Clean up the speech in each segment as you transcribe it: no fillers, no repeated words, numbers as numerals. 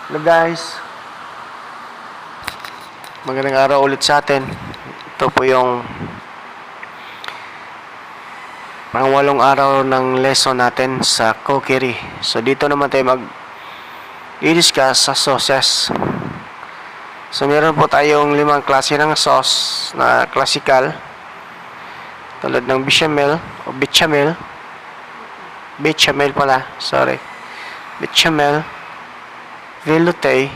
Hello guys, magandang araw ulit sa atin. Ito po yung pangwalong araw ng lesson natin sa cookery. So dito naman tayo i-discuss sa sauces. So meron po tayong 5 klase ng sauce na classical, tulad ng bechamel o bechamel pala, bechamel, velouté,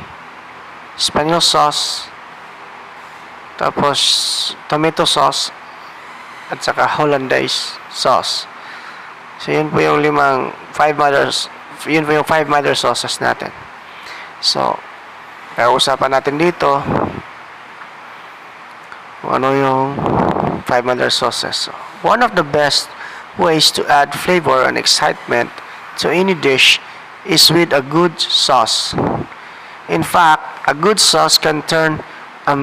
Spanish sauce, tapos tomato sauce, at saka Hollandaise sauce. So yun po yung 5 mother sauces natin. So pag-uusapan natin dito kung ano yung 5 mother sauces. So, one of the best ways to add flavor and excitement to any dish is with a good sauce. In fact, a good sauce can turn a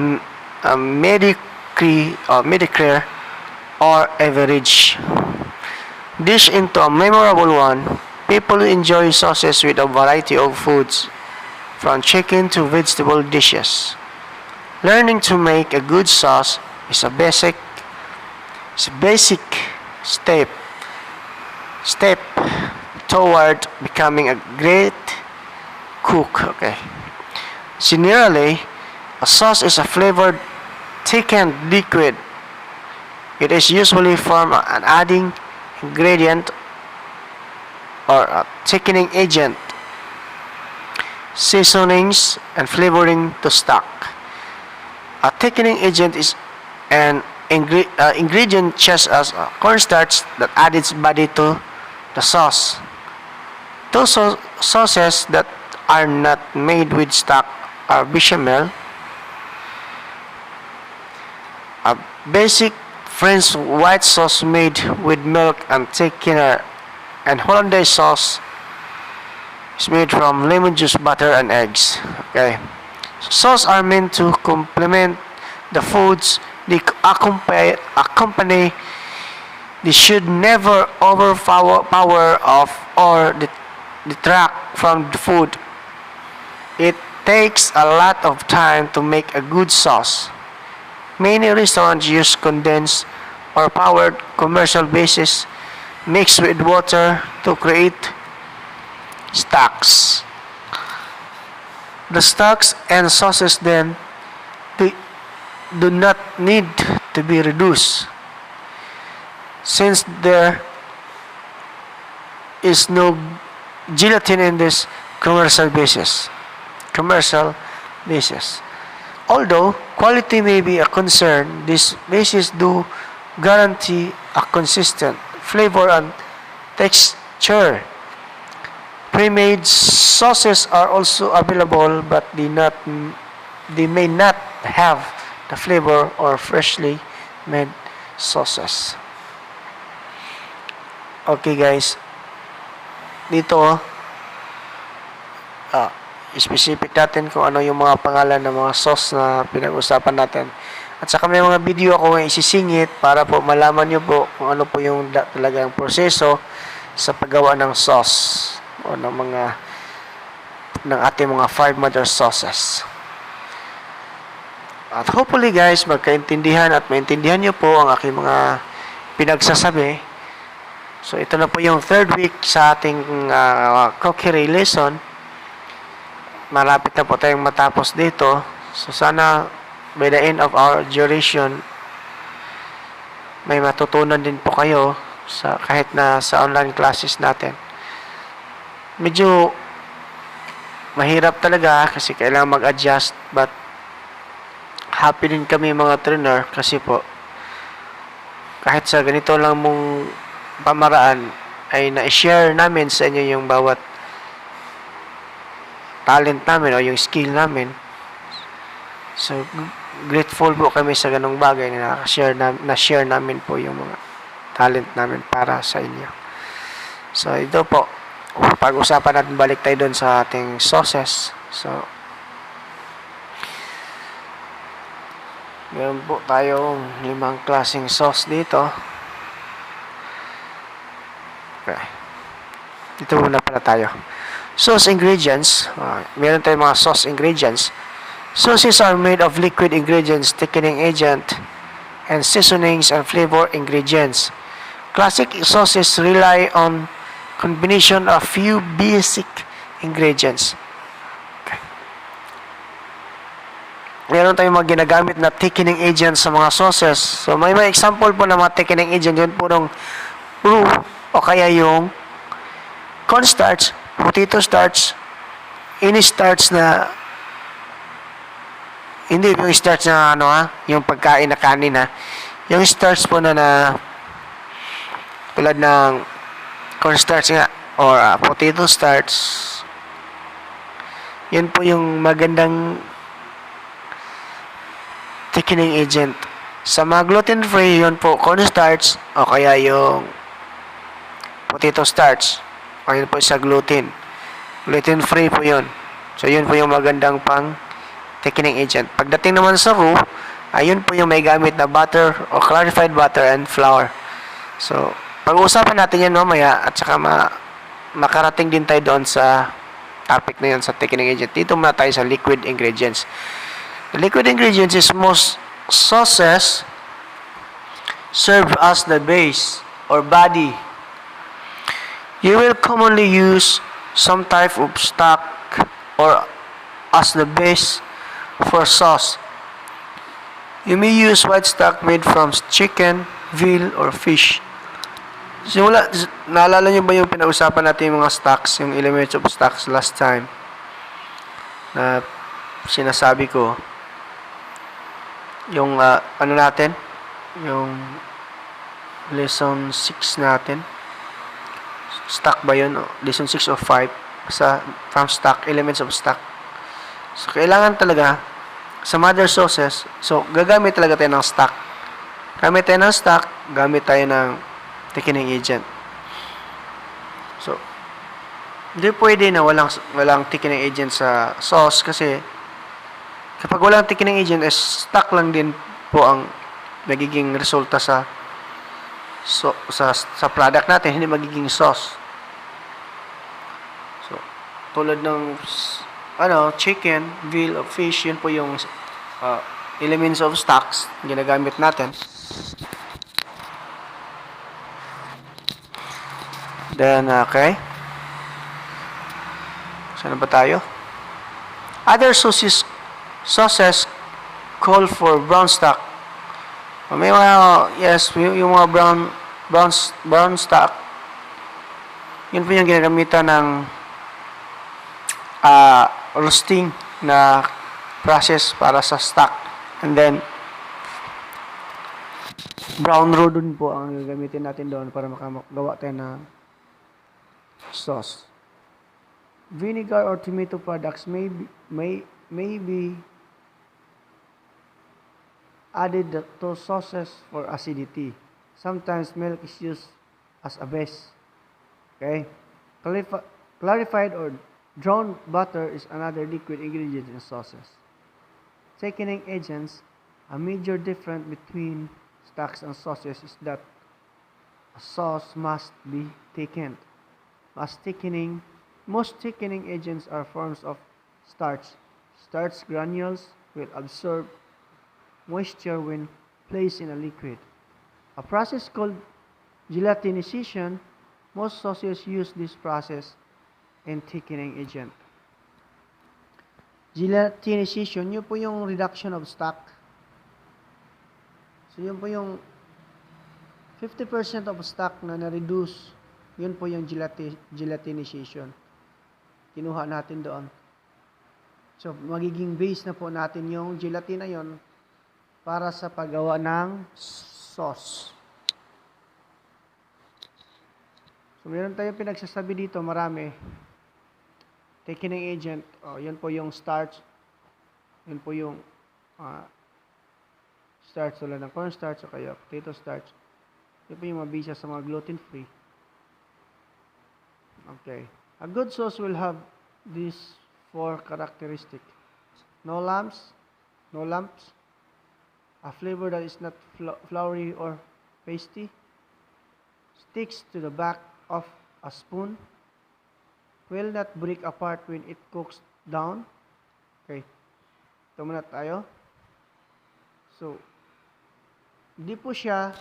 mediocre or average dish into a memorable one. People enjoy sauces with a variety of foods, from chicken to vegetable dishes. Learning to make a good sauce is a basic step toward becoming a great cook. Okay. Generally, a sauce is a flavored thickened liquid. It is usually from an adding ingredient or a thickening agent, seasonings, and flavoring to stock. A thickening agent is an ingredient such as cornstarch that adds body to the sauce. Two sauces that are not made with stock are bechamel, a basic French white sauce made with milk and thickener, and Hollandaise sauce is made from lemon juice, butter, and eggs. Okay, sauce are meant to complement the foods they accompany. They should never overpower of or detract from the food. It takes a lot of time to make a good sauce. Many restaurants use condensed or powdered commercial bases mixed with water to create stocks. The stocks and sauces then do not need to be reduced, since there is no gelatin in this commercial basis. Although quality may be a concern, these bases do guarantee a consistent flavor and texture. Pre-made sauces are also available, but they may not have the flavor or freshly made sauces. Okay guys, dito specific natin kung ano yung mga pangalan ng mga sauce na pinag-usapan natin. At saka may mga video ako na isisingit para po malaman nyo po kung ano po yung talagang proseso sa paggawa ng sauce o ng ating mga 5 mother sauces. At hopefully guys, magkaintindihan at maintindihan nyo po ang aking mga pinagsasabi. So ito na po yung 3rd week sa ating cookery lesson. Malapit na po tayong matapos dito. So sana by the end of our duration may matutunan din po kayo kahit na sa online classes natin. Medyo mahirap talaga kasi kailangan mag-adjust, but happy din kami mga trainer kasi po kahit sa ganito lang mong pamaraan ay na-share namin sa inyo yung bawat talent namin o yung skill namin. So grateful po kami sa ganong bagay na na-share namin po yung mga talent namin para sa inyo. So ito po, pag-usapan natin, balik tayo doon sa ating sauces. So meron po tayong 5 klaseng sauce dito. Okay. Dito muna pala tayo. Sauce ingredients, meron tayong mga sauce ingredients. Sauces are made of liquid ingredients, thickening agent, and seasonings and flavor ingredients. Classic sauces rely on combination of few basic ingredients. Meron tayong mga ginagamit na thickening agent sa mga sauces. So, may mga example po ng mga thickening agent. Yun po ng roux o kaya yung cornstarch, potato starch, any starch na hindi yung starch na yung pagkain na kanin yung starch po na tulad ng cornstarch nga or potato starch, yun po yung magandang thickening agent. Sa mga gluten-free, yun po cornstarch o kaya yung potato starch o yun po sa gluten. Gluten-free po yun. So, yun po yung magandang pang thickening agent. Pagdating naman sa roux, ayun po yung may gamit na butter o clarified butter and flour. So, pag-uusapan natin yan mamaya at saka makarating din tayo doon sa topic na yun sa thickening agent. Dito muna tayo sa liquid ingredients. The liquid ingredients is most sauces serve as the base or body. You will commonly use some type of stock or as the base for sauce. You may use white stock made from chicken, veal, or fish. Naalala nyo ba yung pinag-usapan natin yung mga stocks, yung elements of stocks last time? Na sinasabi ko, yung natin? Yung lesson 6 natin. Stock ba yun? Lesson 6 or 5? From stock, elements of stock. So, kailangan talaga sa mother sauces, so, gagamit talaga tayo ng stock. Gamit tayo ng stock, gamit tayo ng thickening agent. So, hindi pwede na walang thickening agent sa sauce kasi kapag walang thickening agent, stock lang din po ang nagiging resulta sa product natin, hindi magiging sauce. So, tulad ng chicken, veal, or fish, yun po yung elements of stocks ginagamit natin. Then, okay. Saan ba tayo? Other sauces call for brown stock. May mga, yes, yung mga brown stock, yun po yung ginagamitan ng roasting na process para sa stock. And then, brown roux dun po ang gagamitin natin doon para makagawa tayo ng sauce. Vinegar or tomato products may be added to sauces for acidity. Sometimes milk is used as a base. Okay? Clarified or drawn butter is another liquid ingredient in sauces. Thickening agents, a major difference between stocks and sauces is that a sauce must be thickened. Most thickening agents are forms of starch. Starch granules will absorb moisture when placed in a liquid. A process called gelatinization, most sauces use this process in thickening agent. Gelatinization, yun po yung reduction of stock. So, yun po yung 50% of stock na na-reduce, yun po yung gelatinization. Kinuha natin doon. So, magiging base na po natin yung gelatin na yun para sa paggawa ng sauce. So, meron tayong pinagsasabi dito, marami. Thickening agent, yun po yung starch. Yun po yung starch, tulad ng cornstarch o kaya potato starch. Yun po yung mabisa sa mga gluten-free. Okay. A good sauce will have these 4 characteristics. No lumps, a flavor that is not floury or pasty, sticks to the back of a spoon, will not break apart when it cooks down. Okay. Ito muna tayo. So, hindi po siya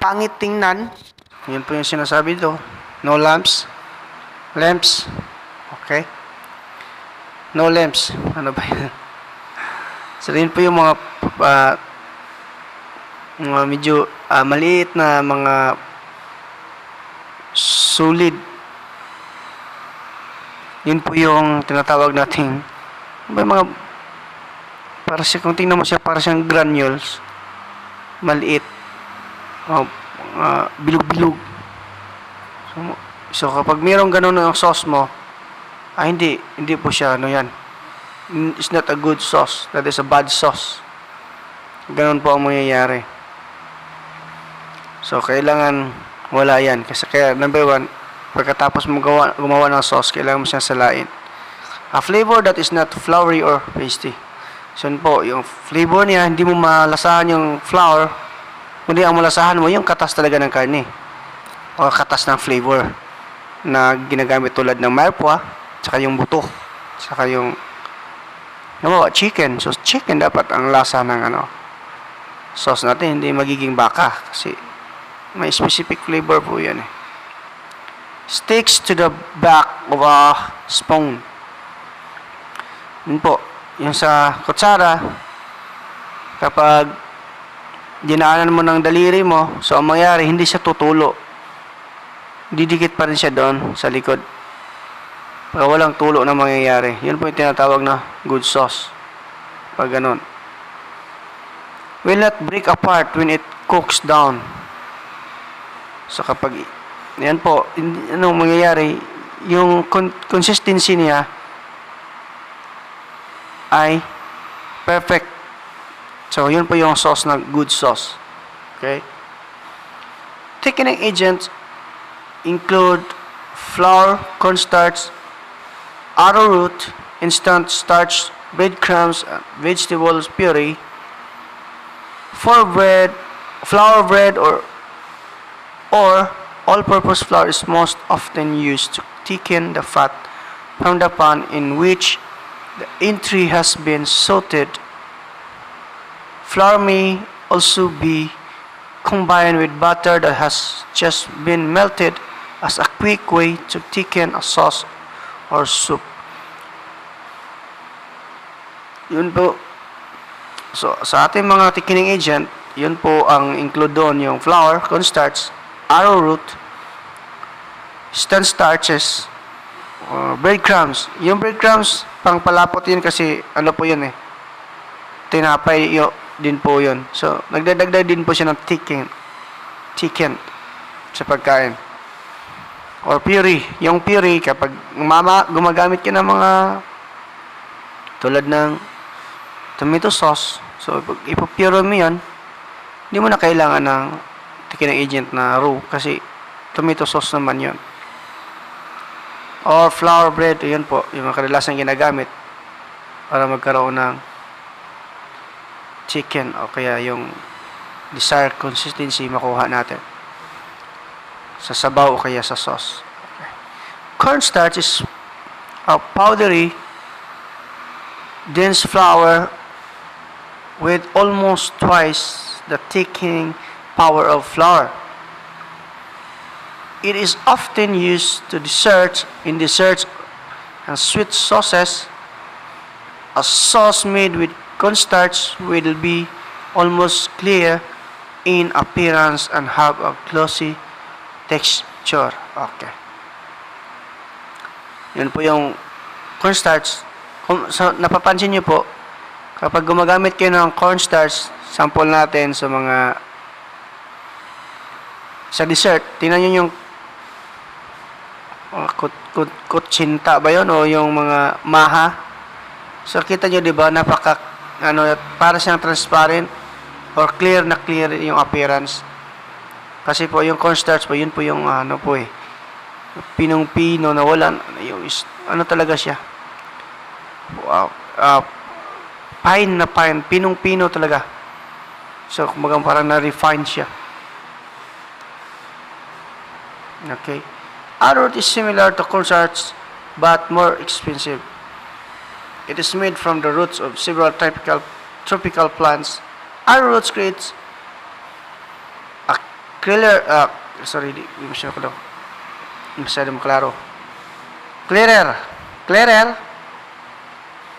pangit tingnan. Yun po yung sinasabi dito. No lamps. Lamps. Okay. No lamps. Ano ba yun? So, yun po yung mga medyo maliit na mga solid. Yun po yung tinatawag nating may mga para siya, kung tingnan mo siya para siyang granules maliit, bilog-bilog. So kapag mayroong ganun ng sauce mo, hindi po siya yan, it's not a good sauce, that is a bad sauce. Ganun po ang mangyayari. So kailangan wala yan. Kasi kaya, number one, pagkatapos mo gumawa ng sauce, kailangan mo siyang salain. A flavor that is not floury or pasty. So yun po, yung flavor niya, hindi mo malasahan yung flour, kundi ang malasahan mo, yung katas talaga ng karne. O katas ng flavor na ginagamit tulad ng marpwa, tsaka yung buto, tsaka yung chicken. So chicken dapat ang lasa ng sauce natin, hindi magiging baka. Kasi may specific flavor po yan eh. Sticks to the back of a spoon. Yun po. Yung sa kutsara, kapag dinaanan mo ng daliri mo, so ang mangyari, hindi siya tutulo. Didikit pa rin siya doon sa likod. Pag walang tulo na mangyayari. Yun po yung tinatawag na good sauce. Pag ganun. Will not break apart when it cooks down. So kapag yan po, anong mangyayari, yung consistency niya ay perfect. So yun po yung sauce na good sauce. Okay? Thickening agents include flour, cornstarch, arrowroot, instant starch, breadcrumbs, vegetables puree, flour bread or all-purpose flour is most often used to thicken the fat from the pan in which the entry has been sauteed. Flour may also be combined with butter that has just been melted as a quick way to thicken a sauce or soup. Yun po. So, sa ating mga thickening agent, yun po ang include doon yung flour, cornstarch, arrowroot, instant starches, breadcrumbs. Yung breadcrumbs, pang palapot yun kasi po yun eh. Tinapay din po yun. So, nagdadagdag din po siya ng thicken sa pagkain. Or puree. Yung puree, kapag gumagamit ka ng mga tulad ng tomato sauce, so ipupure mo yun, hindi mo na kailangan ng thickening agent na raw kasi tomato sauce naman yun. Or flour bread, yun po, yung mga kadalasang ginagamit para magkaroon ng chicken o kaya yung desired consistency makuha natin sa sabaw o kaya sa sauce. Okay. Cornstarch is a powdery, dense flour with almost twice the thickening power of flour. It is often used in desserts and sweet sauces. A sauce made with cornstarch will be almost clear in appearance and have a glossy texture. Okay. Yun po yung cornstarch. So, napapansin nyo po, kapag gumagamit kayo ng cornstarch, sample natin sa dessert, tingnan nyo yung kutsinta ba yun o yung mga maha. So kita nyo diba para siyang transparent or clear yung appearance. Kasi po yung cornstarch po, yun po yung pinong-pino na wala yung talaga siya. Wow. Pine, pinong-pino talaga. So kumbaga parang na-refine siya. Okay. Arrowroot is similar to cornstarch but more expensive. It is made from the roots of several tropical plants. Arrowroot creates a clearer, di masyadong klaro.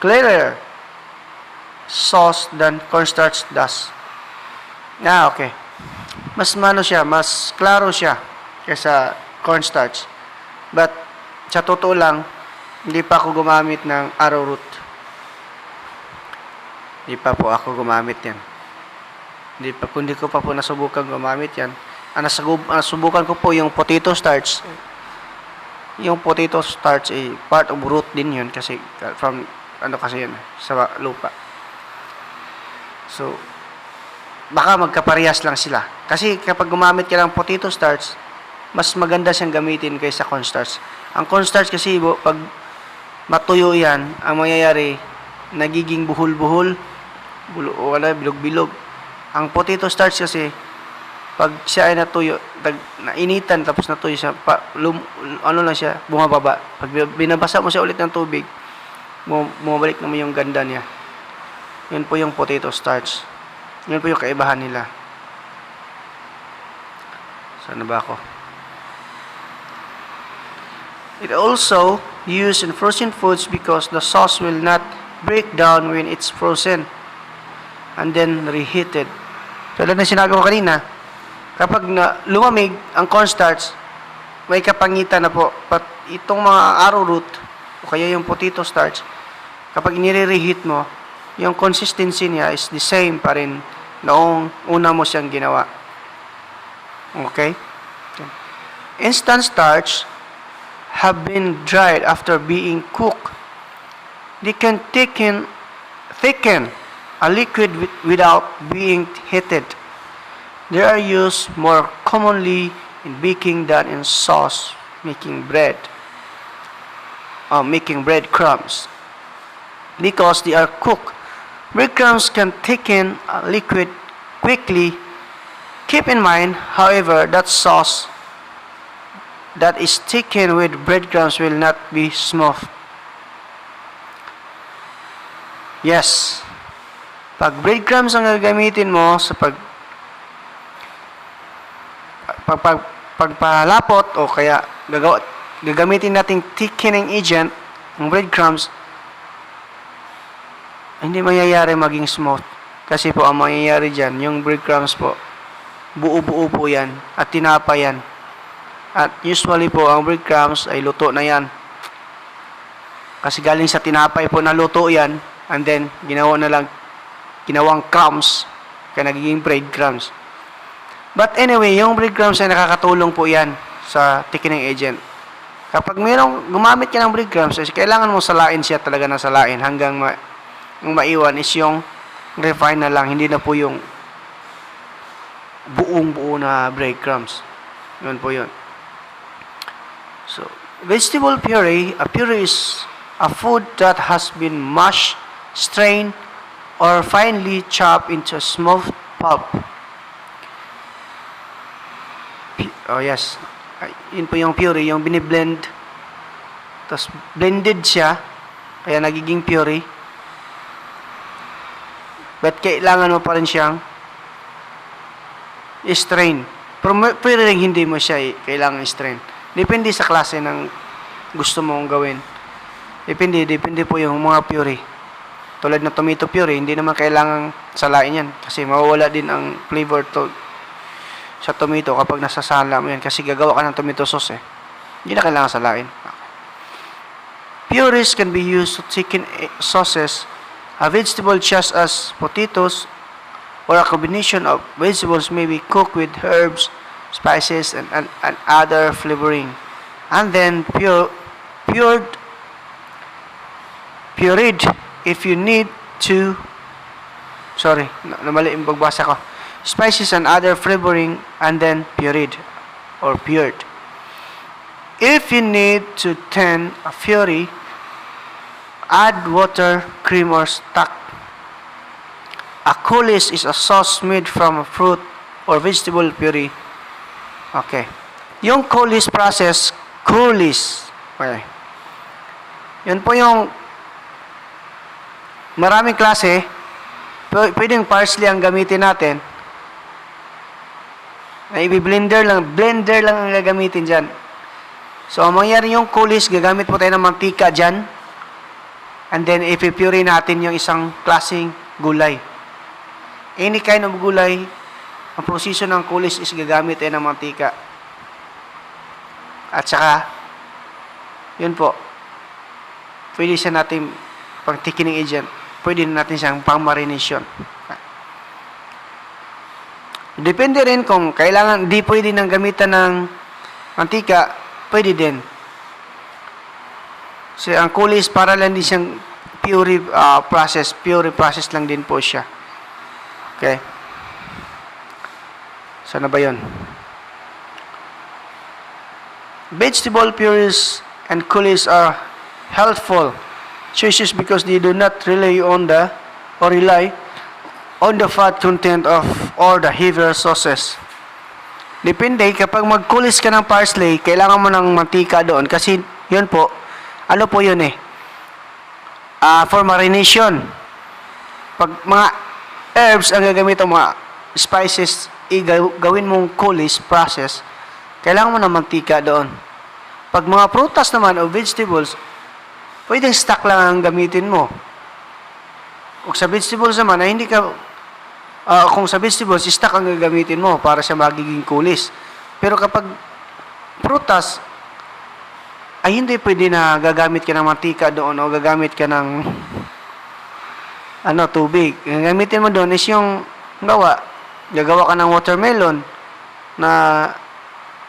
Clearer sauce than cornstarch does. Okay. Mas klaro siya kaysa cornstarch. But, sa totoo lang, hindi pa ako gumamit ng arrowroot. Hindi pa po ako gumamit yan. Hindi ko pa po nasubukan gumamit yan. Ang nasubukan ko po yung potato starch. Yung potato starch ay part of root din yun kasi from kasi yun sa lupa. So, baka magkaparehas lang sila. Kasi kapag gumamit ka ng potato starch, mas maganda siyang gamitin kaysa cornstarch. Ang cornstarch kasi pag matuyo yan, ang mangyayari, nagiging buhol-buhol, bilog-bilog. Ang potato starch kasi, pag siya ay natuyo, nainitan tapos natuyo siya, bumababa. Pag binabasa mo siya ulit ng tubig, bumabalik naman yung ganda niya. Yun po yung potato starch. Yun po yung kaibahan nila. Saan na ba ako? It also used in frozen foods because the sauce will not break down when it's frozen and then reheated. Tulad na sinabi ko kanina, kapag lumamig ang cornstarch, may kapangitan na po. But itong mga arrowroot o kaya yung potato starch, kapag nire-reheat mo, yung consistency niya is the same pa rin noong una mo siyang ginawa. Okay? Instant starch have been dried after being cooked. They can thicken a liquid without being heated. They are used more commonly in baking than in sauce making bread crumbs because they are cooked. Breadcrumbs can thicken a liquid quickly. Keep in mind, however, that sauce that is thickened with breadcrumbs will not be smooth. Yes. Pag breadcrumbs ang gagamitin mo sa pagpalapot o kaya gagamitin nating thickening agent ng breadcrumbs, hindi mangyayari maging smooth. Kasi po ang mangyayari dyan, yung breadcrumbs po, buo-buo po yan at tinapa yan. At usually po, ang breadcrumbs ay luto na yan. Kasi galing sa tinapay po na luto yan, and then ginawang crumbs, kaya nagiging breadcrumbs. But anyway, yung breadcrumbs ay nakakatulong po yan sa thickening agent. Kapag gumamit ka ng breadcrumbs, kailangan mo salain siya talaga ng salain hanggang yung maiwan is yung refine na lang, hindi na po yung buong-buo na breadcrumbs. Yun po yun. So, vegetable puree. A puree is a food that has been mashed, strained, or finely chopped into a smooth pulp. Oh yes. Yun po yung puree, yung biniblend. Tapos blended siya, kaya nagiging puree. But kailangan mo pa rin siyang i-strain. Pero rin hindi mo siya kailangan i-strain. Depende sa klase ng gusto mong gawin. Depende po yung mga puree. Tulad ng tomato puree, hindi naman kailangang salain yan. Kasi mawawala din ang flavor sa tomato kapag nasasala mo yan. Kasi gagawa ka ng tomato sauce Hindi na kailangan salain. Purees can be used to thicken sauces. A vegetable such as potatoes or a combination of vegetables may be cooked with herbs, spices, and other flavoring, and then pureed if you need to. Sorry, namali yung pagbasa ko. Spices and other flavoring, and then pureed or pured. If you need to thin a puree, add water, cream, or stock. A coulis is a sauce made from a fruit or vegetable puree. Okay. Yung coulis process, coulis. Okay. Yun po yung maraming klase. Pwedeng parsley ang gamitin natin. Ay, blender lang ang gagamitin dyan. So, ang mangyari yung coulis, gagamit po tayo ng mantika dyan. And then, ipipure natin yung isang klaseng gulay. Any kind of gulay, ang proseso ng coulis is gagamit tayo ng mantika. At saka, yun po, pwede siya natin pang thickening agent. Pwede natin siyang pang marination. Depende rin kung kailangan, di pwede nang gamitan ng mantika, pwede din. So, ang coulis para lang din siyang pure process lang din po siya. Okay? Sana ba yun? Vegetable purees and coulis are healthful choices because they do not rely on the fat content of or the heavier sauces. Depende, kapag mag-coulis ka ng parsley, kailangan mo ng mantika doon kasi yun po, ano po yun for marination. Pag mga herbs ang gagamit o mga spices, gawin mong coulis process, kailangan mo ng mantika doon. Pag mga prutas naman o vegetables, pwedeng stock lang ang gamitin mo. Kung sa vegetables naman, ay hindi ka, kung sa vegetables, stock ang gagamitin mo para siya magiging coulis. Pero kapag prutas, ay hindi pwede na gagamit ka ng mantika doon o gagamit ka ng tubig. Ang gamitin mo doon is yung gagawa ka ng watermelon na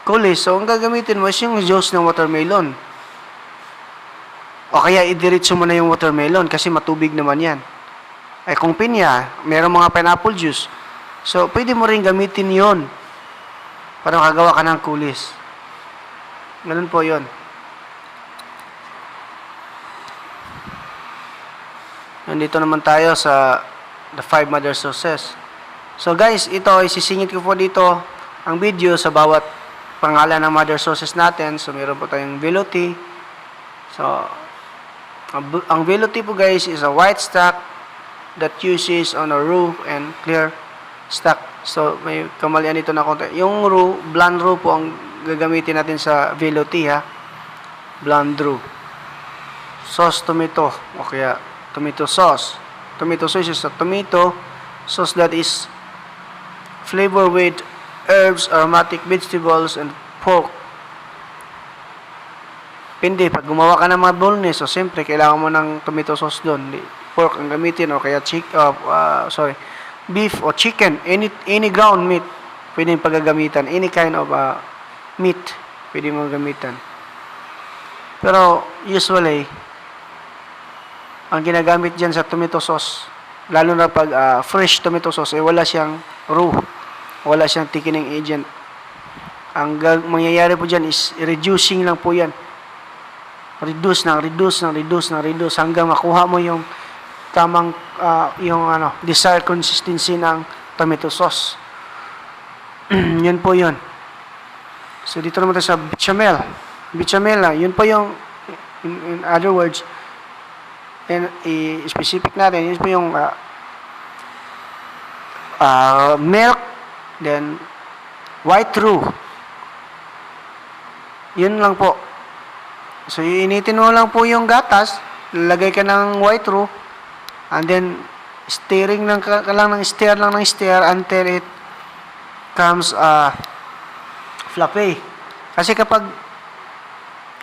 coulis. So, ang gagamitin mo is yung juice ng watermelon. O kaya, idiretso mo na yung watermelon kasi matubig naman yan. Ay, kung pinya, mayroong mga pineapple juice. So, pwede mo rin gamitin yon para makagawa ka ng coulis. Ganun po yon. Nandito naman tayo sa the 5 mother sauces. So guys, ito isisingit ko po dito ang video sa bawat pangalan ng mother sauces natin. So meron po tayong velouté. So ang velouté po guys is a white stock that uses on a raw and clear stock. So may kamalian dito na konti. Yung raw, bland raw po ang gagamitin natin sa velouté ha. Bland raw. Sauce tomato o kaya tomato sauce. Tomato sauce is a tomato sauce that is flavored with herbs, aromatic vegetables, and pork. Pindi, pag gumawa ka ng mga bolognese, so siyempre, kailangan mo ng tomato sauce doon. Pork ang gamitin, o kaya beef or chicken, any ground meat, pwede yung paggagamitan. Any kind of meat, pwede mo gamitan. Pero, usually, ang ginagamit dyan sa tomato sauce, lalo na pag fresh tomato sauce, wala siyang raw, wala siyang thickening agent. Ang mangyayari po dyan is reducing lang po yan. Reduce hanggang makuha mo yung tamang desired consistency ng tomato sauce. Yun po yun. So dito naman tayo sa bechamel. Yun po yung in other words, and i-specific natin, yun po yung milk, then white roux. Yun lang po. So, iinitin mo lang po yung gatas, lalagay ka ng white roux, and then stirring lang ng stir until it comes fluffy. Kasi kapag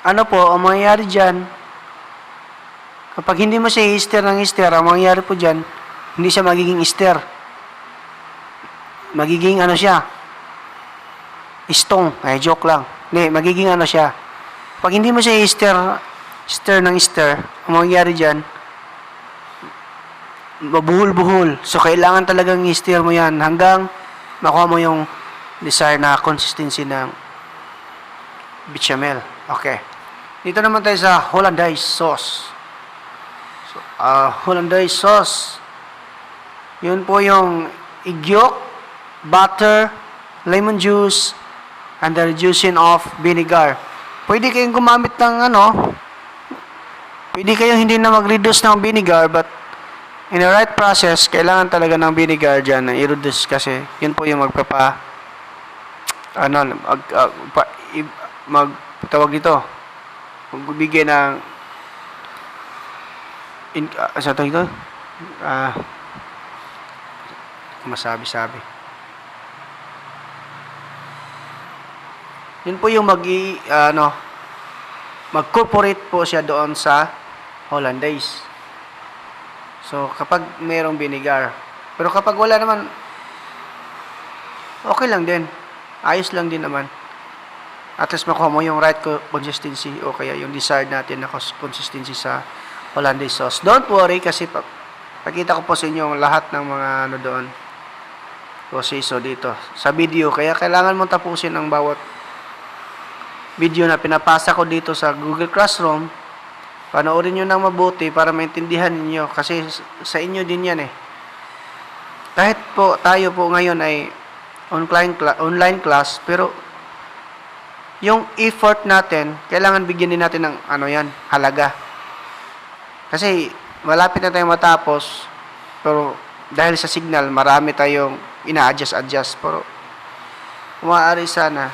ang mangyayari dyan, kapag hindi mo siya i-stir, ang mangyayari po dyan, hindi siya magiging stir. Magiging siya, istong. Ay, joke lang. Hindi, magiging siya. Pag hindi mo siya i-stir, ang mangyayari dyan, mabuhol-buhol. So, kailangan talagang i-stir mo yan hanggang makuha mo yung desired na consistency ng bechamel. Okay. Dito naman tayo sa Hollandaise sauce. So, Hollandaise sauce, yun po yung egg yolk, butter, lemon juice, and the reducing of vinegar. pwede kayong gumamit ng pwede kayong hindi na mag-reduce ng vinegar, but in the right process, kailangan talaga ng vinegar dyan na i-reduce kasi yun po yung tawag dito, magbibigay ng sa tawag dito, masabi-sabi. Yun po yung mag-corporate po siya doon sa Hollandaise. So, kapag mayroong vinegar. Pero kapag wala naman, okay lang din. Ayos lang din naman. At least makuha mo yung right consistency o kaya yung desired natin na consistency sa Hollandaise sauce. Don't worry kasi pakita ko po sa inyo lahat ng mga doon. Proseso dito sa video. Kaya kailangan mo tapusin ang bawat video na pinapasa ko dito sa Google Classroom. Panoorin nyo nang mabuti para maintindihan niyo kasi sa inyo din yan eh. Kahit po tayo po ngayon ay online class, pero yung effort natin, kailangan bigyan din natin ng halaga. Kasi malapit na tayong matapos, pero dahil sa signal, marami tayong ina-adjust. Pero maaari sana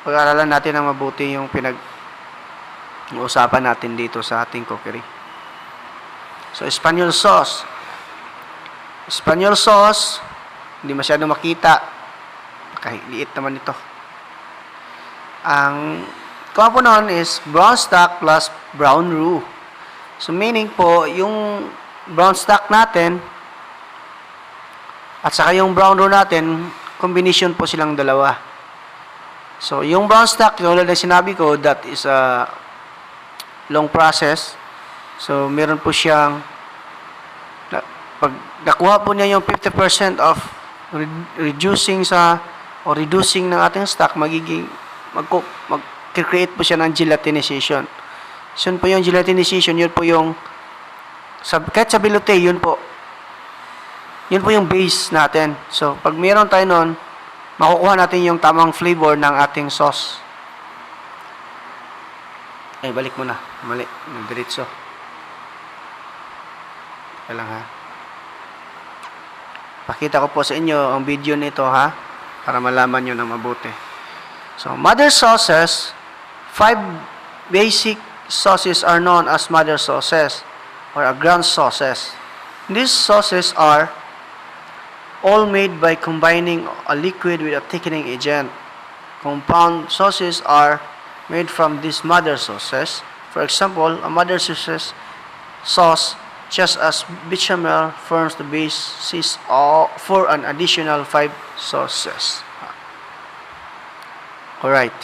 pag-aralan natin ng mabuti yung pinag-uusapan natin dito sa ating cookery. So, Espanyol sauce. Espanyol sauce, hindi masyado makita. Kahit liit naman ito. Ang kuha po noon is brown stock plus brown roux. So, meaning po, yung brown stock natin at saka yung brown roux natin, combination po silang dalawa. So, yung brown stock, yung na sinabi ko, that is a long process. So, meron po siyang, pag nakuha po niya yung 50% of reducing ng ating stock, mag-create po siya ng gelatinization. So, yun po yung gelatinization, yun po yung, kahit sa bilote, yun po yung base natin. So, pag meron tayo nun, makukuha natin yung tamang flavor ng ating sauce. Balik mo na. Mali. Diretso. Kailang ha. Pakita ko po sa inyo ang video nito ha. Para malaman nyo na mabuti. So, mother sauces, 5 basic sauces are known as mother sauces or ground sauces. These sauces are all made by combining a liquid with a thickening agent. Compound sauces are made from these mother sauces. For example, a mother sauce just as bechamel forms the basis for an additional 5 sauces. Alright.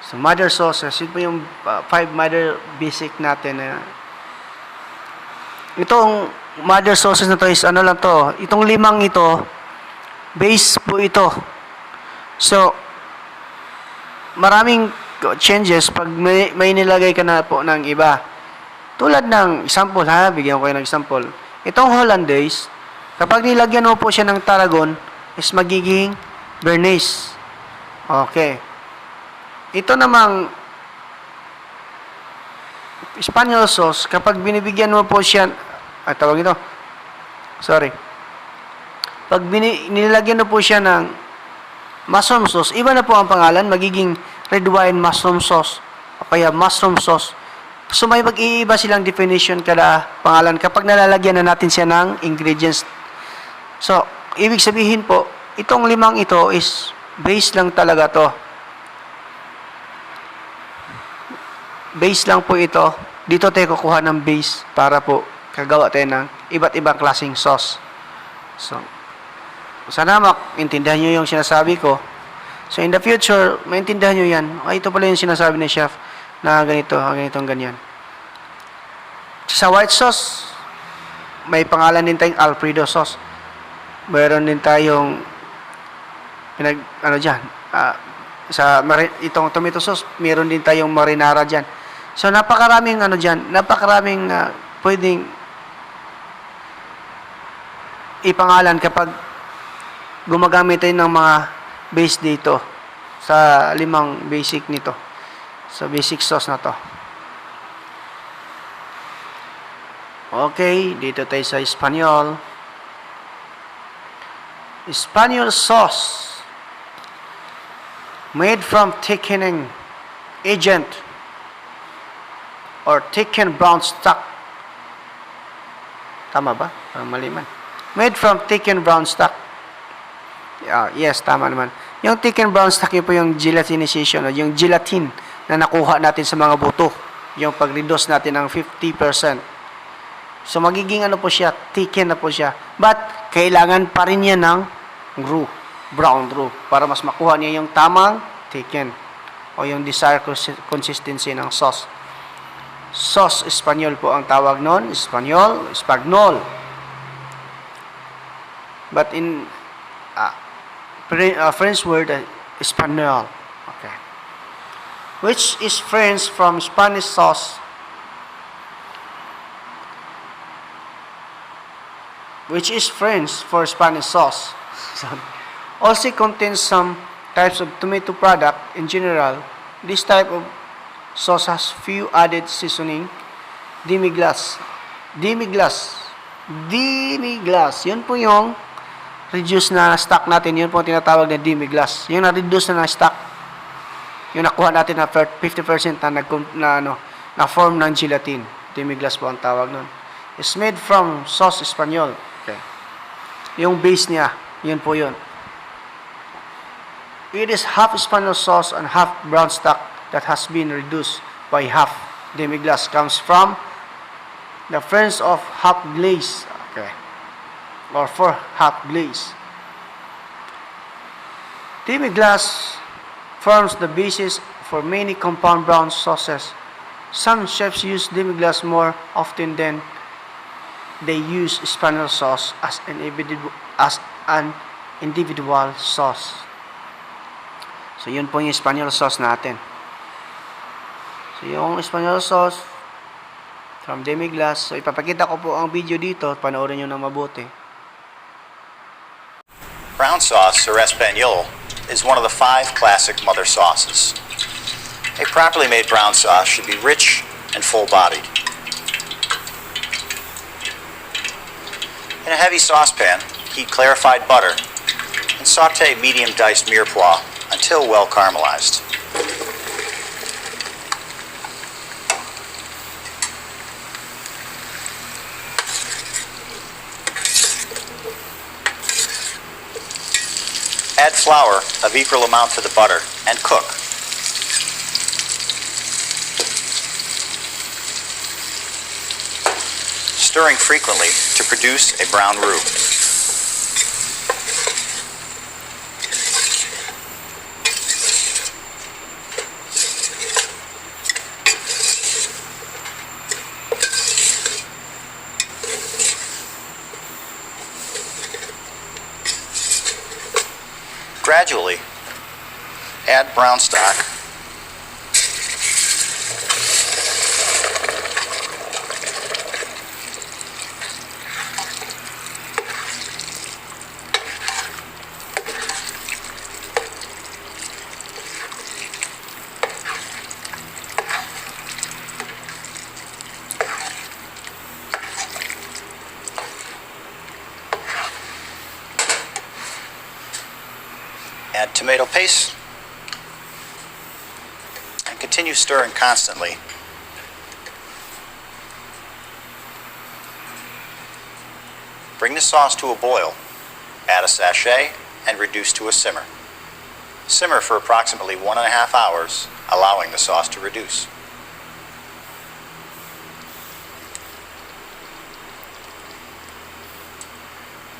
So, mother sauces, ito po yung 5 mother basic natin. Itong mother sauces na to is lang to. Itong 5 ito, base po ito. So, maraming changes pag may nilagay ka na po ng iba. Tulad ng example ha, bigyan ko kayo ng example. Itong Hollandaise, kapag nilagyan mo po siya ng tarragon, is magiging Bernaise. Okay. Ito namang Espanyol sauce, kapag binibigyan mo po siya tawag ito. Sorry. Pag nilagyan na po siya ng mushroom sauce, iba na po ang pangalan, magiging red wine mushroom sauce o kaya mushroom sauce. So, may mag-iiba silang definition kada pangalan kapag nalalagyan na natin siya ng ingredients. So, ibig sabihin po, itong 5 ito is base lang talaga to. Base lang po ito. Dito tayo kukuha ng base para po kagawa tayo ng iba't ibang klaseng sauce. So, sana maintindihan nyo yung sinasabi ko. So, in the future, maintindihan nyo yan. Ito pala yung sinasabi ni chef na ganitong ganyan. Sa white sauce, may pangalan din tayong Alfredo sauce. Meron din tayong itong tomato sauce, meron din tayong marinara dyan. So, napakaraming napakaraming pwedeng ipangalan kapag gumagamit tayo ng mga base dito. sa 5 basic nito. Sa basic sauce na to. Okay, dito tayo sa Espanyol. Espanyol sauce. Made from thickening agent or thickened brown stock. Tama ba? Mali man. Made from thickened brown stock. Yes, tama naman. Yung thickened brown stock, yun po yung gelatinization, yung gelatin na nakuha natin sa mga buto. Yung pag-reduce natin ng 50%. So, magiging ano po siya, thicken na po siya. But, kailangan pa rin yan ng roux, brown roux, para mas makuha niya yung tamang thicken o yung desired consistency ng sauce. Sauce Espanyol po ang tawag nun. Espanyol, Espagnol. But in French word, Espagnol. Okay. Which is French from Spanish sauce. Which is French for Spanish sauce. Also contains some types of tomato product in general. This type of sauce has few added seasoning. Demi-glace. Yun po yung reduce na stock natin. Yun po ang tinatawag na demi-glace. Yung na-reduce na stock. Yung nakuha natin na 50% na form ng gelatin. Demi-glace po ang tawag nun. It's made from sauce Espanyol. Okay. Yung base niya, yun po yun. It is half Espanyol sauce and half brown stock that has been reduced by half. Demi-glace comes from the French of half glaze. Okay. Or for half glaze. Demi-glace forms the basis for many compound brown sauces. Some chefs use demi-glace more often than they use Espanyol sauce as an individual sauce. So, yun po yung Espanyol sauce natin. So, yung Espanyol sauce from demi-glace. So, ipapakita ko po ang video dito. Panoorin nyo ng mabuti. Brown sauce, or Espagnol, is one of the 5 classic mother sauces. A properly made brown sauce should be rich and full-bodied. In a heavy saucepan, heat clarified butter and saute medium diced mirepoix until well caramelized. Add flour of equal amount to the butter and cook. Stirring frequently to produce a brown roux. Gradually, add brown stock. Add tomato paste and continue stirring constantly. Bring the sauce to a boil, add a sachet, and reduce to a simmer. Simmer for approximately 1.5 hours, allowing the sauce to reduce.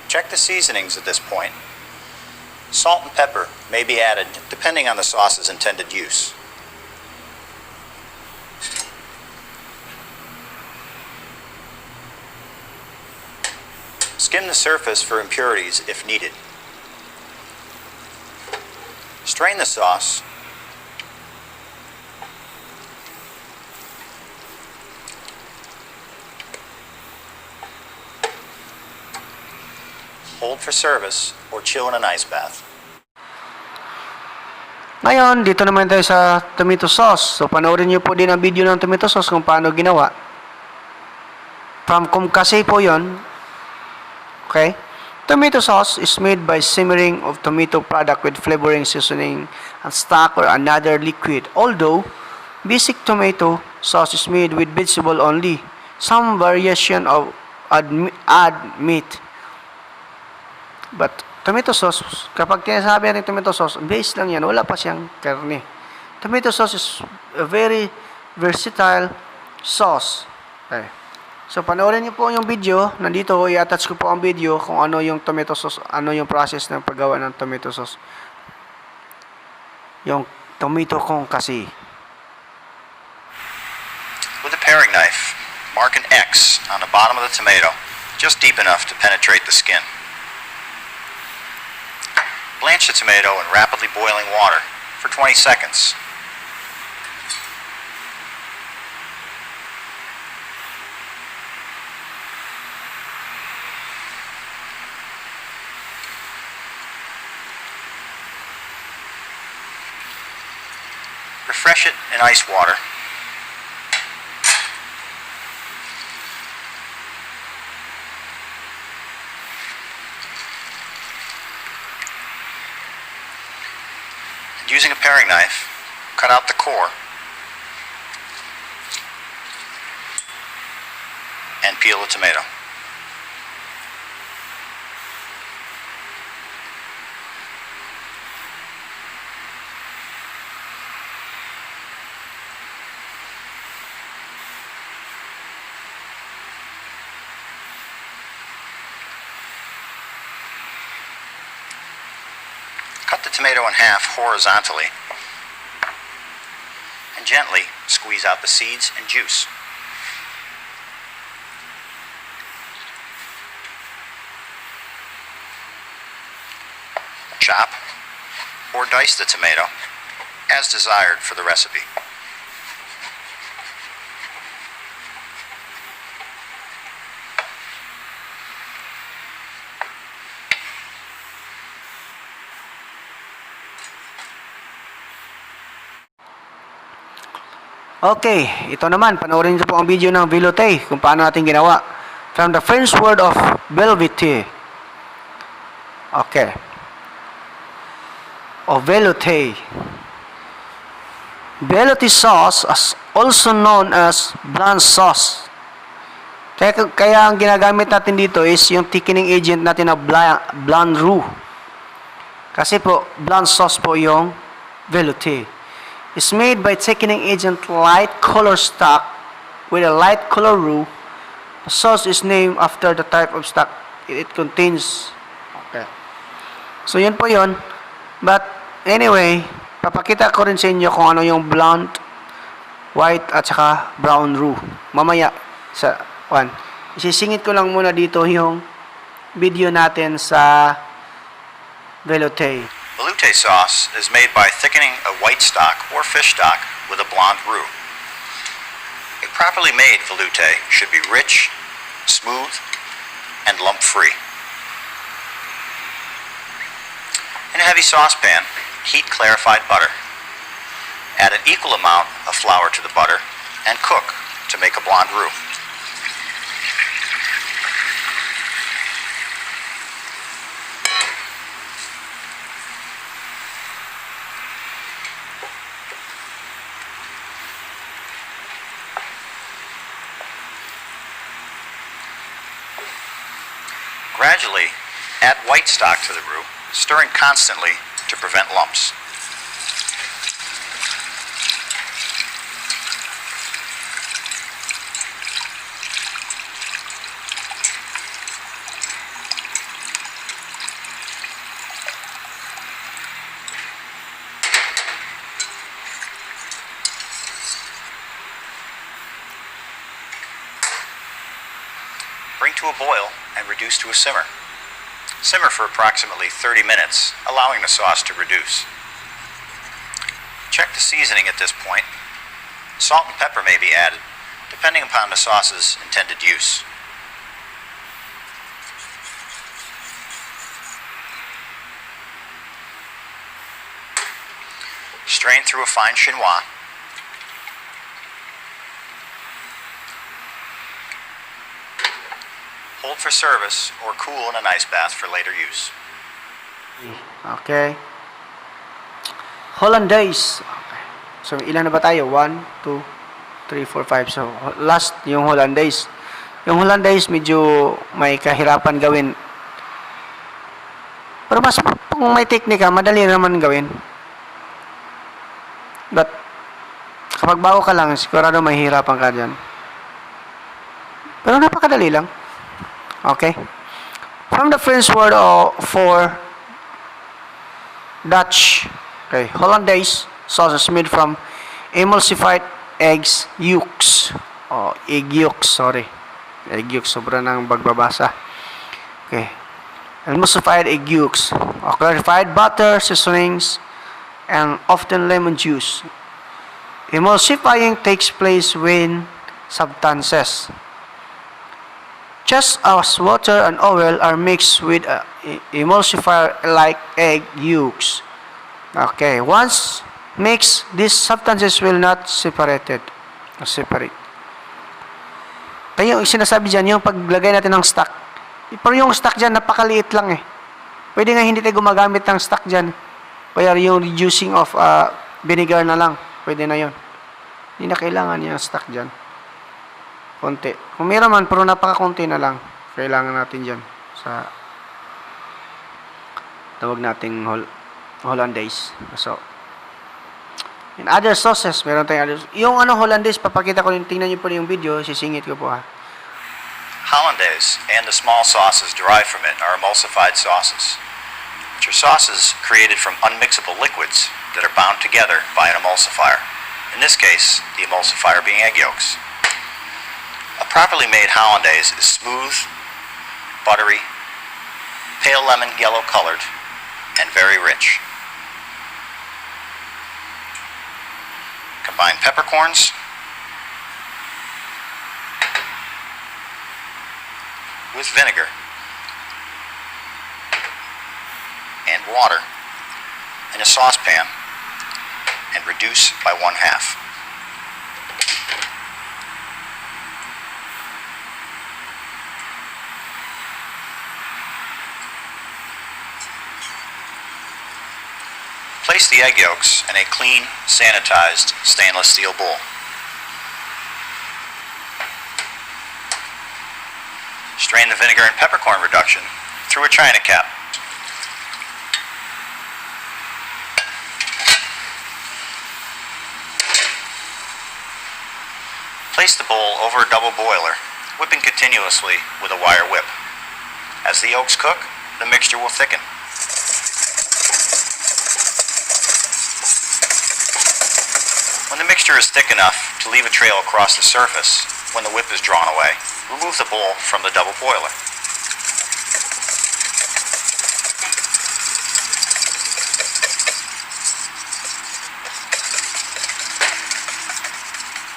Check the seasonings at this point. Salt and pepper may be added depending on the sauce's intended use. Skim the surface for impurities if needed. Strain the sauce. Hold for service or chill in an ice bath. Ngayon, dito naman tayo sa tomato sauce. So, panoorin nyo po din ang video ng tomato sauce kung paano ginawa. From Kumkase po yon. Okay? Tomato sauce is made by simmering of tomato product with flavoring, seasoning, and stock or another liquid. Although, basic tomato sauce is made with vegetable only. Some variation of add meat. But tomato sauce, kapag tinasabi natin tomato sauce, base lang yan, wala pa siyang karne. Tomato sauce is a very versatile sauce. Okay. So, panoorin niyo po yung video. Nandito, i-attach ko po ang video kung ano yung tomato sauce, ano yung process ng paggawa ng tomato sauce. Yung tomato kong kasi. With a paring knife, mark an X on the bottom of the tomato, just deep enough to penetrate the skin. Blanch the tomato in rapidly boiling water for 20 seconds. Refresh it in ice water. Using a paring knife, cut out the core and peel the tomato. Cut the tomato in half horizontally and gently squeeze out the seeds and juice. Chop or dice the tomato as desired for the recipe. Okay, ito naman, panoorin niyo po ang video ng velouté kung paano natin ginawa. From the French word of velouté. Okay. O velouté. Velouté sauce, also known as blanc sauce. Kaya ang ginagamit natin dito is yung thickening agent natin na blanc roux. Kasi po, blanc sauce po yung velouté. It's made by thickening agent light color stock with a light color roux. The sauce is named after the type of stock it contains. Okay. So, yun po yun. But, anyway, papakita ko rin sa inyo kung ano yung blonde, white, at saka brown roux. Mamaya, sa one. Isisingit ko lang muna dito yung video natin sa velouté. Velouté sauce is made by thickening a white stock or fish stock with a blonde roux. A properly made velouté should be rich, smooth, and lump-free. In a heavy saucepan, heat clarified butter. Add an equal amount of flour to the butter and cook to make a blonde roux. Gradually, add white stock to the roux, stirring constantly to prevent lumps. Bring to a boil and reduce to a simmer. Simmer for approximately 30 minutes, allowing the sauce to reduce. Check the seasoning at this point. Salt and pepper may be added, depending upon the sauce's intended use. Strain through a fine chinois. Hold for service or cool in an ice bath for later use. Okay. Hollandaise. Okay. So, ilan na ba tayo? 1, 2, 3, 4, 5. So, last, yung Hollandaise. Yung Hollandaise, medyo may kahirapan gawin. Pero mas, kung may teknika, madali naman gawin. But, kapag bago ka lang, sigurado mahihirapan ka dyan. Pero napakadali lang. Okay? From the French word for Dutch, okay, Hollandaise sauce is made from emulsified eggs yolks. Oh, egg yolks, sorry. Egg yolks, sobra ng bagbabasa. Okay. Emulsified egg yolks, clarified butter, seasonings, and often lemon juice. Emulsifying takes place when substances just as water and oil are mixed with emulsifier like egg yolks. Okay, once mixed, these substances will not separate. Kaya yung sinasabi dyan, yung paglagay natin ng stock. Pero yung stock dyan, napakaliit lang eh. Pwede nga hindi tayo gumagamit ng stock dyan. Kaya yung reducing of vinegar na lang. Pwede na yon. Hindi na kailangan yung stock dyan. Konti. Kung meron man, pero napaka-konti na lang. Kailangan natin dyan. Sa tawag nating Hollandaise. So, in other sauces, meron tayong other. Yung Hollandaise, papakita ko, tingnan nyo po yung video, sisingit ko po ha. Hollandaise and the small sauces derived from it are emulsified sauces, which are sauces created from unmixable liquids that are bound together by an emulsifier. In this case, the emulsifier being egg yolks. A properly made Hollandaise is smooth, buttery, pale lemon yellow colored, and very rich. Combine peppercorns with vinegar and water in a saucepan and reduce by 1/2. Place the egg yolks in a clean, sanitized stainless steel bowl. Strain the vinegar and peppercorn reduction through a china cap. Place the bowl over a double boiler, whipping continuously with a wire whip. As the yolks cook, the mixture will thicken. When the mixture is thick enough to leave a trail across the surface when the whip is drawn away, remove the bowl from the double boiler.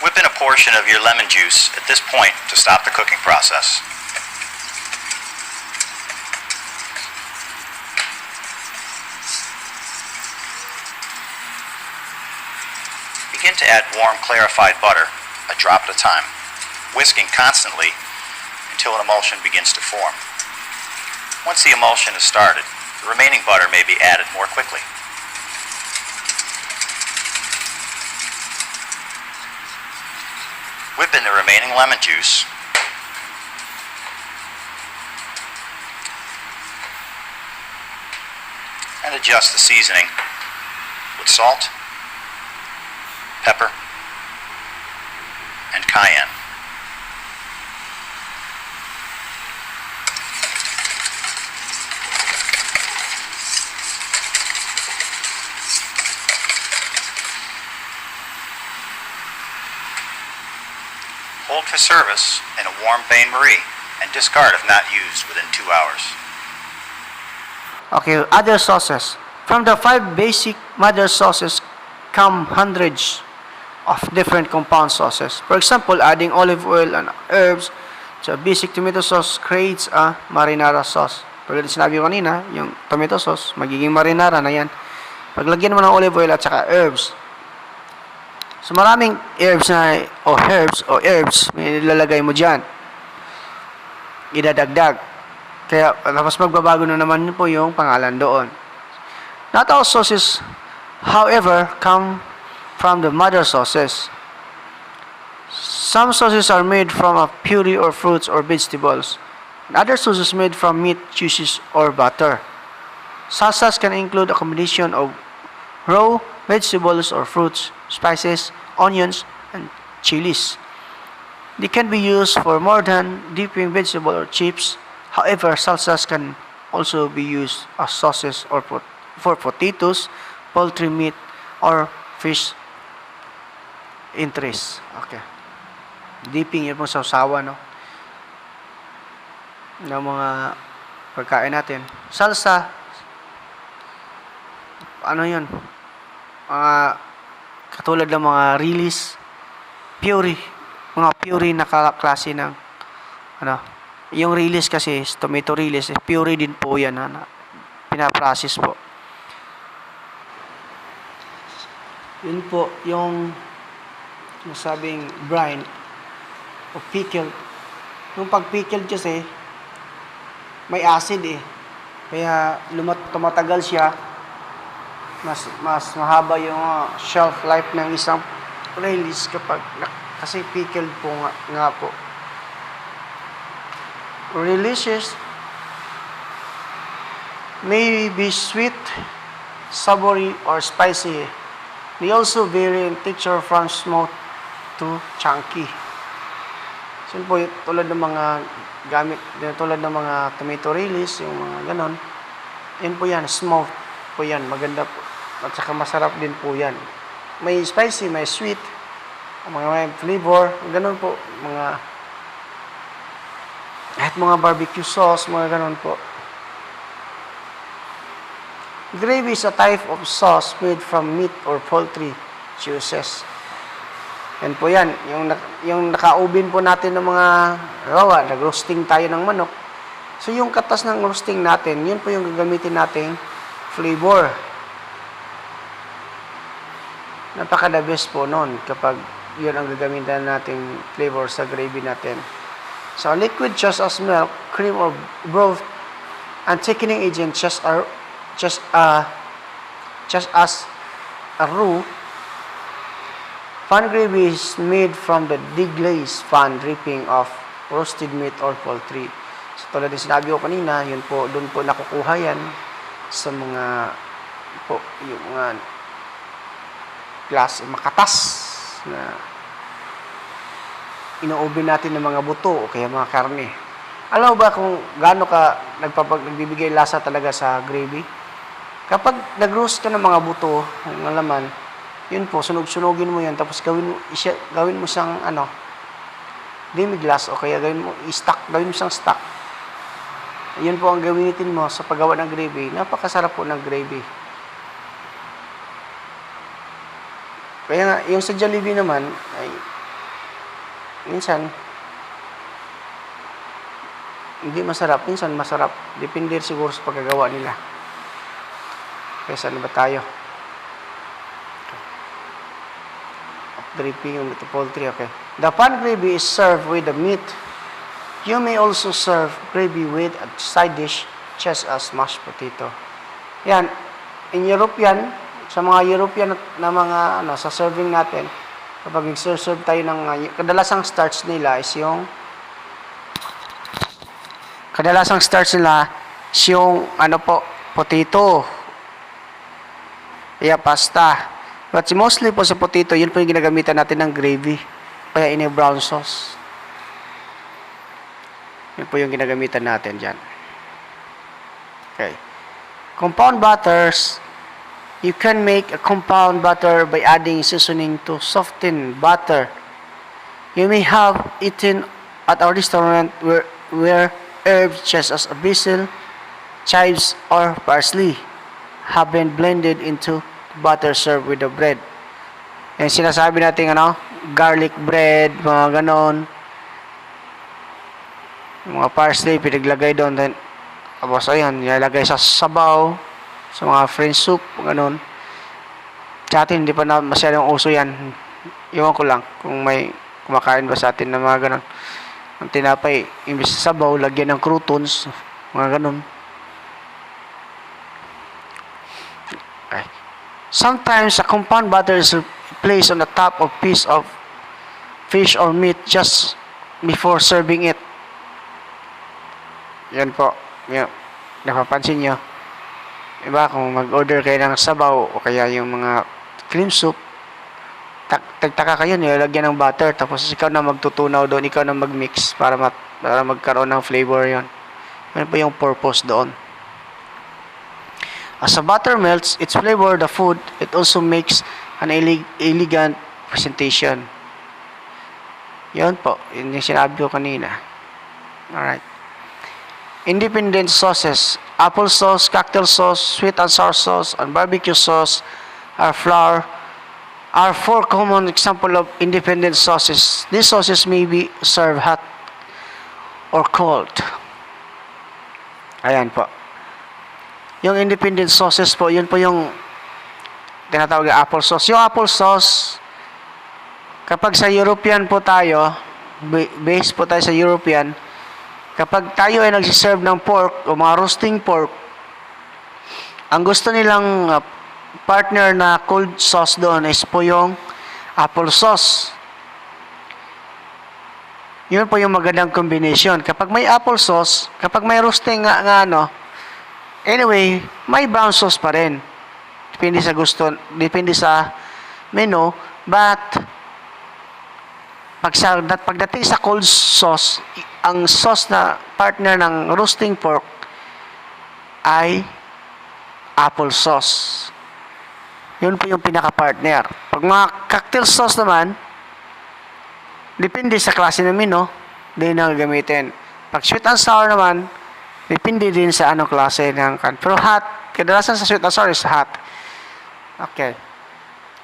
Whip in a portion of your lemon juice at this point to stop the cooking process. Begin to add warm, clarified butter, a drop at a time, whisking constantly until an emulsion begins to form. Once the emulsion is started, the remaining butter may be added more quickly. Whip in the remaining lemon juice and adjust the seasoning with salt, pepper, and cayenne. Hold for service in a warm bain-marie and discard if not used within 2 hours. Okay, other sauces. From the 5 basic mother sauces come hundreds of different compound sauces. For example, adding olive oil and herbs to a basic tomato sauce creates a marinara sauce. Tulad sinabi ko kanina, yung tomato sauce, magiging marinara na yan. Paglagyan mo ng olive oil at saka herbs. So maraming herbs may ilalagay mo diyan. Idadagdag. Kaya tapos magbabago na naman po yung pangalan doon. Not all sauces, however, come from the mother sauces. Some sauces are made from a puree or fruits or vegetables. And other sauces made from meat, cheeses, or butter. Salsas can include a combination of raw vegetables or fruits, spices, onions, and chilies. They can be used for more than dipping vegetable or chips. However, salsas can also be used as sauces or for potatoes, poultry meat, or fish interests. Okay. Dipping yun pong sausawa, no? Ng mga pagkain natin. Salsa, ano yun? Katulad ng mga release, puree, mga puree na klase ng, ano, yung release kasi, tomato release, puree din po yan, na pinaprocess po. Yun po, yung nasabing brine, o pickled. Yung pag-pickled kasi, may acid eh. Kaya tumatagal siya. Mas mahaba yung shelf life ng isang release kapag kasi pickled po nga po. Releases may be sweet, savory, or spicy. They also vary in texture from smooth to chunky. So po, tulad ng mga gamit, tulad ng mga tomato release, yung mga ganon, yun po yan, smooth po yan, maganda po. At saka masarap din po yan. May spicy, may sweet, mga may flavor, ganon po, kahit mga barbecue sauce, mga ganon po. Gravy is a type of sauce made from meat or poultry juices. Yan po yan. Yung nakaubin po natin ng mga nag-roasting tayo ng manok. So yung katas ng roasting natin, yun po yung gagamitin nating flavor. Napaka-the best po nun kapag yun ang gagamitin nating flavor sa gravy natin. So liquid just as milk, cream, or broth, and thickening agent just as a roux. Fan gravy is made from the deglaze fan dripping of roasted meat or poultry. So, tulad din sinabi ko kanina, yun po, doon po nakukuha yan sa mga po, yung mga makatas na inuubin natin ng mga buto o kaya mga karne. Alam mo ba kung gaano ka nagbibigay lasa talaga sa gravy? Kapag nag-roast ka ng mga buto, ng laman, yun po, sunog-sunogin mo yan, tapos gawin mo siyang, demi-glace, o kaya gawin mo siyang stock. Yun po ang gawinitin mo sa paggawa ng gravy. Napakasarap po ng gravy. Kaya nga, yung sa Jollibee naman, ay, minsan, hindi masarap, minsan masarap. Depende siguro sa pagkagawa nila. Kaya saan ba tayo? Dripping with the poultry, okay. The pan gravy is served with the meat. You may also serve gravy with a side dish, just as mashed potato. Yan, in European, sa mga European na mga, sa serving natin, kapag nag-serve tayo ng, kadalasang starch nila is yung, potato. Kaya pasta. But mostly po sa potato, yun po yung ginagamitan natin ng gravy. Kaya ini brown sauce. Yun po yung ginagamitan natin dyan. Okay. Compound butters. You can make a compound butter by adding seasoning to soften butter. You may have eaten at a restaurant where herbs such as basil, chives, or parsley have been blended into butter served with the bread. Yan sinasabi natin garlic bread, mga ganon. Mga parsley, pinaglagay doon. Then, tapos ayan, nilalagay sa sabaw, sa mga French soup, ganon. Sa atin, hindi pa na masyadong uso yan. Iwan ko lang kung may kumakain ba sa atin na mga ganun. Ang tinapay, imbis sa sabaw, lagyan ng croutons, mga ganun. Okay. Sometimes, a compound butter is placed on the top of piece of fish or meat just before serving it. Yan po. Yan. Napapansin nyo. Diba, kung mag-order kayo ng sabaw o kaya yung mga cream soup, tagtaka kayo, nilalagyan ng butter, tapos ikaw na magtutunaw doon, ikaw na mag-mix para magkaroon ng flavor yon. Yan po yung purpose doon. As the butter melts, its flavor the food, it also makes an elegant presentation. Yun po, yun yung sinabi ko kanina. Alright. Independent sauces, apple sauce, cocktail sauce, sweet and sour sauce, and barbecue sauce are four common examples of independent sauces. These sauces may be served hot or cold. Ayan po. Yung independent sauces po, yun po yung tinatawag na apple sauce. Yung apple sauce, kapag sa European po tayo, base po tayo sa European, kapag tayo ay nagsiserve ng pork o mga roasting pork, ang gusto nilang partner na cold sauce doon is po yung apple sauce. Yun po yung magandang combination. Kapag may apple sauce, kapag may roasting nga anyway, may brown sauce pa rin. Depende sa gusto, depende sa menu, but pagdating sa cold sauce, ang sauce na partner ng roasting pork ay apple sauce. Yun po yung pinaka-partner. Pag mga cocktail sauce naman, depende sa klase ng menu, din ang gamitin. Pag sweet and sour naman, depende din sa anong klase ng kan. Pero hot, kadalasan sa sweet and sour is hot. Okay.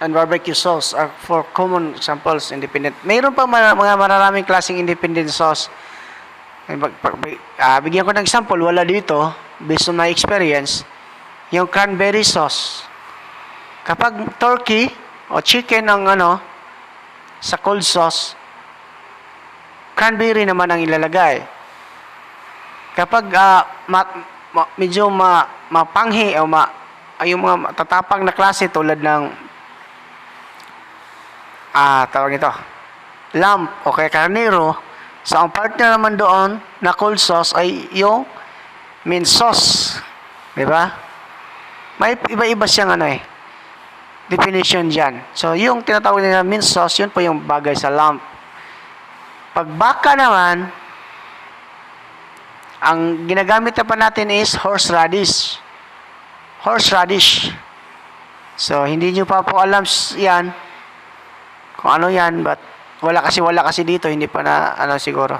And barbecue sauce are for common examples, independent. Mayroon pa mga maraming klaseng independent sauce. Bigyan ko ng example, wala dito, based on my experience, yung cranberry sauce. Kapag turkey o chicken ang sa cold sauce, cranberry naman ang ilalagay. Kapag medyo mapanghi o yung mga matatapang na klase tulad ng tawag ito, lamb o kaya carnero, sa ang partner naman doon na cold sauce ay yung mint sauce. Diba? May iba-iba siyang definition dyan. So, yung tinatawag nila mint sauce, yun po yung bagay sa lamb. Pag baka naman, ang ginagamit na pa natin is horseradish. Horseradish. So, hindi nyo pa po alam yan, kung ano yan, but wala kasi dito, hindi pa na siguro.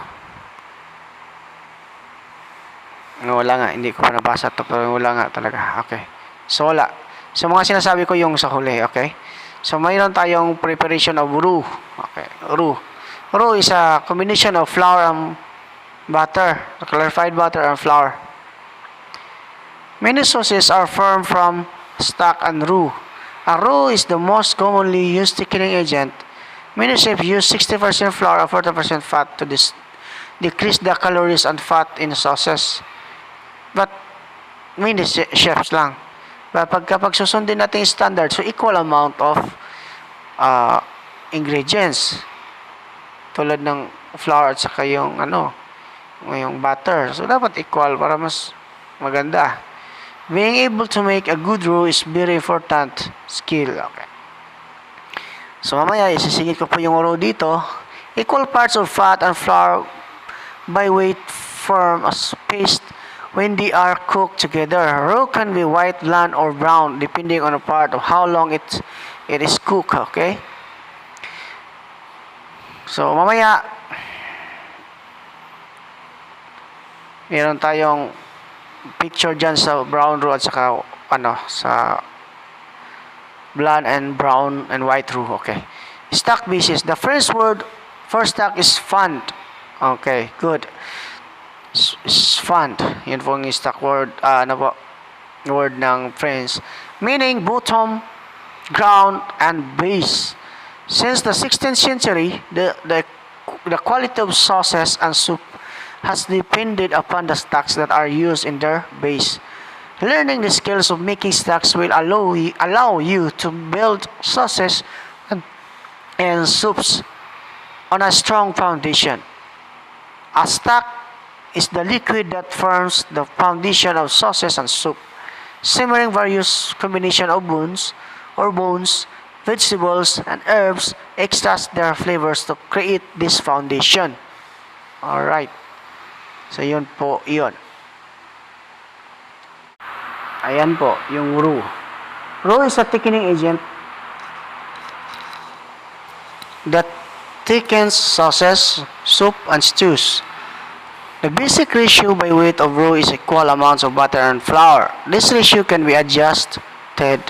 Wala nga, hindi ko pa nabasa to, pero wala nga talaga. Okay. So wala. So mga sinasabi ko yung sa huli, okay? So mayroon tayong preparation of roux. Okay, roux. Roux is a combination of flour and butter, clarified butter and flour. Many sauces are formed from stock and roux. A roux is the most commonly used thickening agent. Many chefs use 60% flour and 40% fat to decrease the calories and fat in sauces. But, many chefs lang. But kapag susundin natin yung standard, so equal amount of ingredients. Tulad ng flour at saka yung butter. So, dapat equal para mas maganda. Being able to make a good roux is very important skill. Okay. So mamaya, isisingit ko po yung roux dito. Equal parts of fat and flour by weight form a paste when they are cooked together. Roux can be white, bland, or brown depending on the part of how long it is cooked. Okay? So mamaya, meron tayong picture dyan sa brown roux at saka sa bland and brown and white roux. Okay. Stock basis. The first word for stock is fund. Okay, good. Fund. Yun po yung stock word, word ng French. Meaning bottom ground, and base. Since the 16th century, the quality of sauces and soup has depended upon the stocks that are used in their base. Learning the skills of making stocks will allow you to build sauces and soups on a strong foundation. A stock is the liquid that forms the foundation of sauces and soup. Simmering various combination of bones, vegetables, and herbs extract their flavors to create this foundation. Alright. So, yun po, yun. Ayan po, yung roux. Roux is a thickening agent that thickens sauces, soup, and stews. The basic ratio by weight of roux is equal amounts of butter and flour. This ratio can be adjusted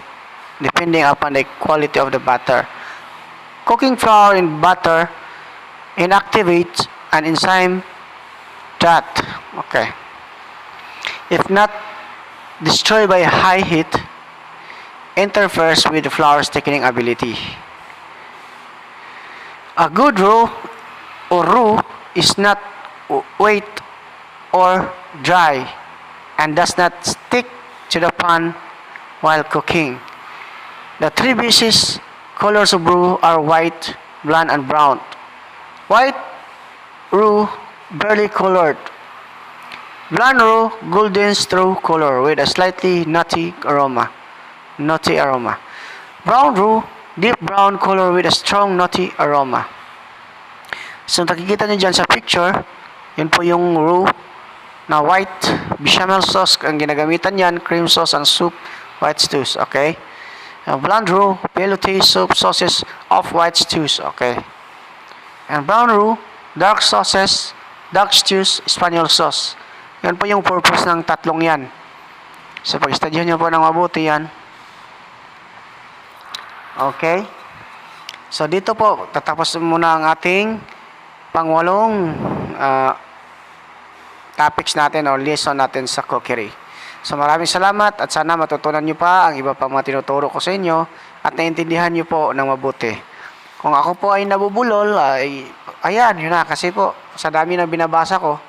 depending upon the quality of the butter. Cooking flour in butter inactivates an enzyme that, if not destroyed by high heat, interferes with the flour's thickening ability. A good roux is not wet or dry and does not stick to the pan while cooking. The three basic colors of roux are white, blonde, and brown. White roux, barley colored. Blonde roux, golden straw color with a slightly nutty aroma. Brown roux, deep brown color with a strong nutty aroma. So nakikita niyo dyan sa picture, yun po yung roux na white bechamel sauce ang ginagamitan yan, cream sauce and soup, white stews, okay? Blonde roux, velouté soup sauces of white stews, okay? And brown roux, dark sauces, dark stews, Spanish sauce. Yan po yung purpose ng tatlong yan. So pag-studyhan nyo po ng mabuti yan. Okay? So dito po, tatapos muna ang ating pangwalong topics natin o lesson natin sa cookery. So maraming salamat at sana matutunan nyo pa ang iba pang mga tinuturo ko sa inyo at naintindihan nyo po ng mabuti. Kung ako po ay nabubulol, ayan, yun na. Kasi po, sa dami na binabasa ko,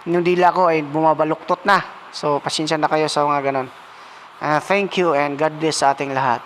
yung dila ko ay bumabaluktot na. So pasensya na kayo sa mga ganon. Thank you and God bless sa ating lahat.